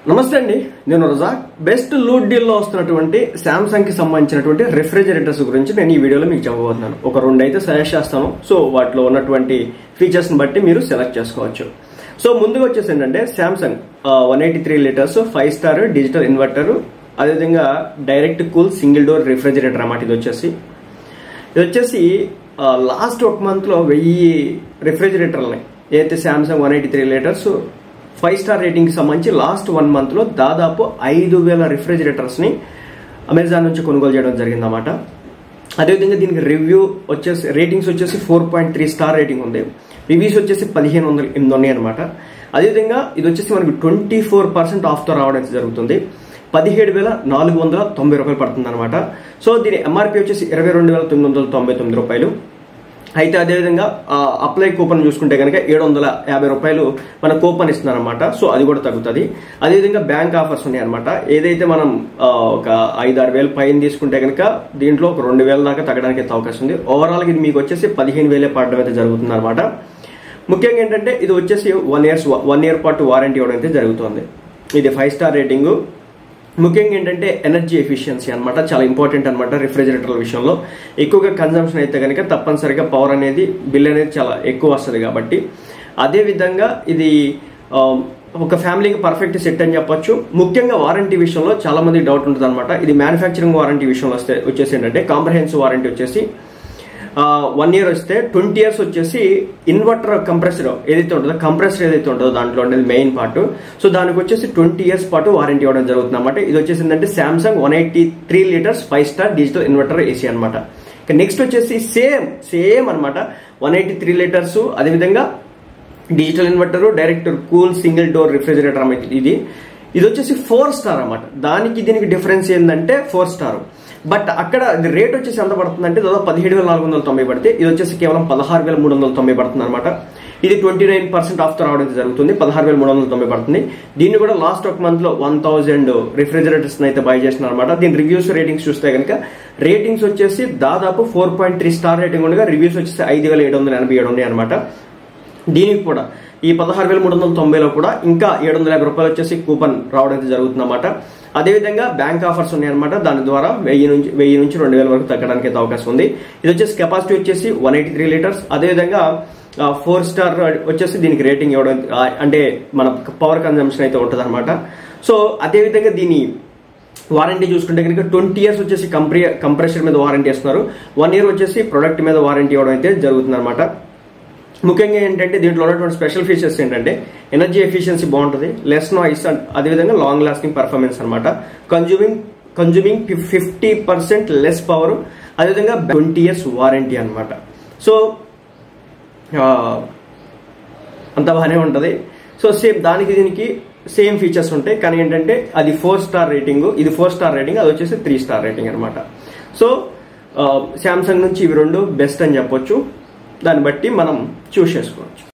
నమస్తే అండి, నేను రజాక్. బెస్ట్ లూట్ డీల్ లో వస్తున్నటువంటి శాంసంగ్ కి సంబంధించినటువంటి రిఫ్రిజిరేటర్స్ గురించి నేను ఈ వీడియోలో మీకు చెప్పబోతున్నాను. ఒక రెండు అయితే సజెస్ట్ చేస్తాను. సో వాటిలో ఉన్నటువంటి ఫీచర్స్ ని బట్టి మీరు సెలెక్ట్ చేసుకోవచ్చు. సో ముందుగా వచ్చేసి ఏంటంటే Samsung 183 litres 5 star digital inverter, అదేవిధంగా direct cool single door refrigerator అన్నమాట. ఇది వచ్చేసి లాస్ట్ ఒక మంత్ లో 1000 రిఫ్రిజిరేటర్లని ఏదైతే శాంసంగ్ 183 లీటర్స్ 5 స్టార్ రేటింగ్ కి సంబంధించి లాస్ట్ 1 మంత్ లో దాదాపు 5000 రిఫ్రిజిరేటర్స్ ని అమెజాన్ నుంచి కొనుగోలు చేయడం జరిగిందన్నమాట. అదేవిధంగా దీనికి రేటింగ్స్ వచ్చేసి 4.3 స్టార్ రేటింగ్ ఉంది. రివ్యూస్ వచ్చేసి 1508 ఉన్నాయి అనమాట. అదేవిధంగా ఇది వచ్చేసి మనకి 24% ఆఫ్ తో రావడం జరుగుతుంది. 17,490 రూపాయలు పడుతుంది అనమాట. సో దీని ఎంఆర్పీ వచ్చేసి 22,999 రూపాయలు. అయితే అదేవిధంగా అప్లై కూపన్ చూసుకుంటే కనుక 750 రూపాయలు మన కూపన్ ఇస్తున్నారు అనమాట. సో అది కూడా తగ్గుతుంది. అదేవిధంగా బ్యాంక్ ఆఫర్స్ ఉన్నాయి అనమాట. ఏదైతే మనం ఒక 5-6 వేలు పైన తీసుకుంటే కనుక దీంట్లో ఒక 2,000 దాకా తగ్గడానికి అయితే అవకాశం ఉంది. ఓవరాల్ ఇది మీకు వచ్చేసి 15,000 పడడం అయితే జరుగుతుంది అనమాట. ముఖ్యంగా ఏంటంటే ఇది వచ్చేసి 1 ఇయర్ పాటు వారంటీ ఇవ్వడం అయితే జరుగుతుంది. ఇది 5 స్టార్ రేటింగ్. ముఖ్యంగా ఏంటంటే ఎనర్జీ ఎఫిషియన్సీ అనమాట, చాలా ఇంపార్టెంట్ అనమాట. రిఫ్రిజిరేటర్ల విషయంలో ఎక్కువగా కన్జంప్షన్ అయితే కనుక తప్పనిసరిగా పవర్ అనేది బిల్ అనేది చాలా ఎక్కువ వస్తుంది కాబట్టి. అదేవిధంగా ఇది ఒక ఫ్యామిలీకి పర్ఫెక్ట్ సెట్ అని చెప్పొచ్చు. ముఖ్యంగా వారంటీ విషయంలో చాలా మంది డౌట్ ఉంటుంది అనమాట. ఇది మ్యానుఫ్యాక్చరింగ్ వారంటీ విషయంలో వచ్చేసి ఏంటంటే కాంప్రహెన్సివ్ వారంటీ వచ్చేసి 1 ఇయర్ వస్తే 20 ఇయర్స్ వచ్చేసి ఇన్వర్టర్ కంప్రెసర్ ఏదైతే ఉంటుందో దాంట్లో ఉండేది మెయిన్ పార్ట్. సో దానికి వచ్చేసి 20 ఇయర్స్ పాటు వారంటీ ఇవ్వడం జరుగుతుంది అనమాట. ఇది వచ్చేసి ఏంటంటే Samsung 183 litres 5 star digital inverter AC అనమాట. నెక్స్ట్ వచ్చేసి సేమ్ అనమాట 183 లీటర్స్, అదేవిధంగా digital inverter, direct cool single door refrigerator అన్నమాట. ఇది వచ్చేసి 4 స్టార్ అనమాట. దీనికి డిఫరెన్స్ ఏంటంటే 4 స్టార్. బట్ అక్కడ రేట్ వచ్చేసి ఎంత పడుతుంది అంటే దాదాపు 17,490 పడితే ఇది వచ్చేసి కేవలం 16,390 పడుతుంది అనమాట. ఇది 29% ఆఫ్ తో రావడం జరుగుతుంది. 16,390 పడుతుంది. దీన్ని కూడా లాస్ట్ ఒక మంత్ లో 1000 రిఫ్రిజిరేటర్స్ అయితే బై చేస్తున్నారు అనమాట. దీని రివ్యూస్ రేటింగ్స్ చూస్తే కనుక రేటింగ్స్ వచ్చేసి దాదాపు 4.3 స్టార్ రేటింగ్ ఉండగా రివ్యూస్ వచ్చేసి 5,787 ఉన్నాయి అనమాట. దీనికి కూడా ఈ 16,390లో కూడా ఇంకా 750 రూపాయలు వచ్చేసి కూపన్ రావడం అయితే జరుగుతుంది అనమాట. అదేవిధంగా బ్యాంక్ ఆఫర్స్ ఉన్నాయన్నమాట. దాని ద్వారా 1000 నుంచి 2,000 వరకు తగ్గడానికి అయితే అవకాశం ఉంది. ఇది వచ్చేసి కెపాసిటీ వచ్చేసి 183 లీటర్స్. అదేవిధంగా 4 స్టార్ వచ్చేసి దీనికి రేటింగ్ ఇవ్వడం అంటే మన పవర్ కన్జంప్షన్ అయితే ఉంటుంది అనమాట. సో అదేవిధంగా దీని వారంటీ చూసుకుంటే కనుక 20 ఇయర్స్ వచ్చేసి కంప్రెసర్ మీద వారంటీ ఇస్తున్నారు. 1 ఇయర్ వచ్చేసి ప్రొడక్ట్ మీద వారంటీ ఇవ్వడం అయితే జరుగుతుంది అనమాట. ముఖ్యంగా ఏంటంటే దీంట్లో ఉన్నటువంటి స్పెషల్ ఫీచర్స్ ఏంటంటే ఎనర్జీ ఎఫిషియన్సీ బాగుంటుంది, లెస్ నాయిస్, అదేవిధంగా లాంగ్ లాస్టింగ్ పర్ఫార్మెన్స్ అనమాట. కన్జ్యూమింగ్ 50% లెస్ పవర్, అదేవిధంగా 20 ఇయర్స్ వారంటీ అనమాట. సో అంత బాగానే ఉంటుంది. సో దీనికి సేమ్ ఫీచర్స్ ఉంటాయి. కానీ ఏంటంటే అది 4 స్టార్ రేటింగ్, ఇది 4 స్టార్ రేటింగ్, అది వచ్చేసి 3 స్టార్ రేటింగ్ అనమాట. సో శాంసంగ్ నుంచి ఇవి రెండు బెస్ట్ అని చెప్పొచ్చు. దాన్ని బట్టి మనం చూస్ చేసుకోవచ్చు.